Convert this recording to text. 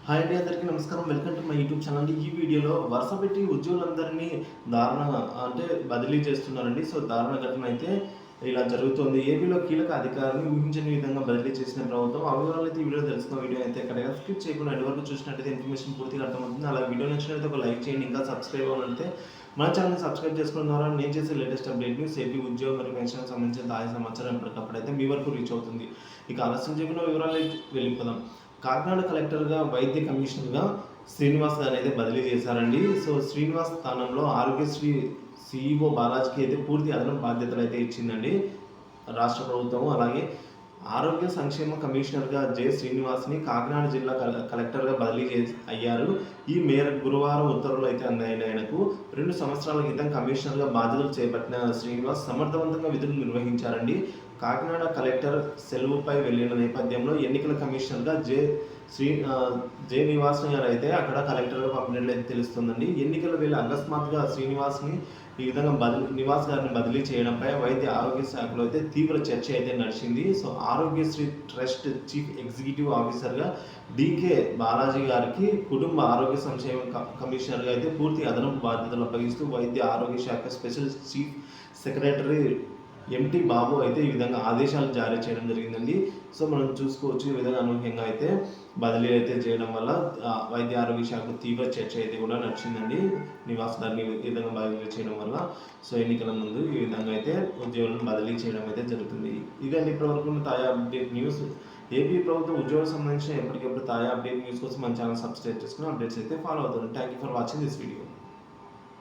Hi అండి, అందరికీ నమస్కారం. Welcome to my YouTube channel. ఈ వీడియోలో వరుస పెట్టి ఉద్యోగులందరినీ దారుణంగా బదిలీ చేస్తున్నారండి. సో దారుణ ఘటన అయితే ఇలా జరుగుతుంది. ఏపీలో కీలక అధికారిని ఊహించని విధంగా బదిలీ చేసిన ప్రభుత్వం. ఆ వివరాలు అయితే ఈ వీడియో తెలుసుకున్న వీడియో అయితే ఎక్కడ స్కిప్ చేయకుండా ఎండ్ వరకు చూసినట్టయితే ఇన్ఫర్మేషన్ పూర్తిగా అర్థమవుతుంది. అలా వీడియో నచ్చినట్లయితే ఒక లైక్ చేయండి. ఇంకా సబ్స్క్రైబ్ అవ్వాలంటే మన ఛానల్ని సబ్స్క్రైబ్ చేసుకున్న ద్వారా నేను చేసే లేటెస్ట్ అప్డేట్ న్యూస్ ఏపీ ఉద్యోగ మరియు పెన్షన్ సంబంధించిన తాజా సమాచారం ఎప్పటికప్పుడు అయితే మీ వరకు రీచ్ అవుతుంది. ఇక ఆలస్యం చేయకుండా వివరాలు వెళ్ళిపోదాం. కాకినాడ కలెక్టర్గా వైద్య కమిషనర్గా శ్రీనివాస్ గారిని అయితే బదిలీ చేశారండి. సో శ్రీనివాస్ స్థానంలో ఆరోగ్యశ్రీ సిఇఓ బాలాజీకి అయితే పూర్తి అదనపు బాధ్యతలు అయితే ఇచ్చిందండి రాష్ట్ర ప్రభుత్వం. అలాగే ఆరోగ్య సంక్షేమ కమిషనర్గా జె శ్రీనివాస్ని కాకినాడ జిల్లా కలెక్టర్గా బదిలీ అయ్యారు. ఈ మేరకు గురువారం ఉత్తర్వులు అయితే అందాయండి. ఆయనకు 2 సంవత్సరాల క్రితం కమిషనర్గా బాధ్యతలు చేపట్టిన శ్రీనివాస్ సమర్థవంతంగా విధులు నిర్వహించారండి. కాకినాడ కలెక్టర్ సెలవుపై వెళ్ళిన నేపథ్యంలో ఎన్నికల కమిషనర్గా జె నివాస్ గారు అయితే అక్కడ కలెక్టర్గా పంపినట్లయితే తెలుస్తుందండి. ఎన్నికల వేళ అకస్మాత్తుగా శ్రీనివాస్ని ఈ విధంగా నివాస్ గారిని బదిలీ చేయడంపై వైద్య ఆరోగ్య శాఖలో అయితే తీవ్ర చర్చ అయితే నడిచింది. So Aarogyasri trust chief executive ఆఫీసర్గా డికే బాలాజీ గారికి కుటుంబ ఆరోగ్య సంక్షేమ కమిషనర్గా అయితే పూర్తి అదనపు బాధ్యతలు అప్పగిస్తూ వైద్య ఆరోగ్య శాఖ స్పెషల్ చీఫ్ సెక్రటరీ ఎంటీ బాబు అయితే ఈ విధంగా ఆదేశాలు జారీ చేయడం జరిగిందండి. సో మనం చూసుకోవచ్చు, ఈ విధంగా అనూహ్యంగా అయితే బదిలీ అయితే చేయడం వల్ల వైద్య ఆరోగ్య శాఖ తీవ్ర చర్చ అయితే కూడా నడిచిందండి. నివాస్ గారిని ఈ విధంగా బదిలీ చేయడం వల్ల. సో ఎన్నికల ముందు ఈ విధంగా అయితే ఉద్యోగులను బదిలీ చేయడం అయితే జరుగుతుంది. ఇదండి ఇప్పటివరకు ఉన్న తాజా అప్డేట్ న్యూస్. ఏపీ ప్రభుత్వం ఉద్యోగులకు సంబంధించిన ఎప్పటికప్పుడు తాజా అప్డేట్ న్యూస్ కోసం మన ఛానల్ సబ్స్క్రైబ్ చేసుకుని అప్డేట్స్ అయితే ఫాలో అవుతుంది. Thank you for watching this video.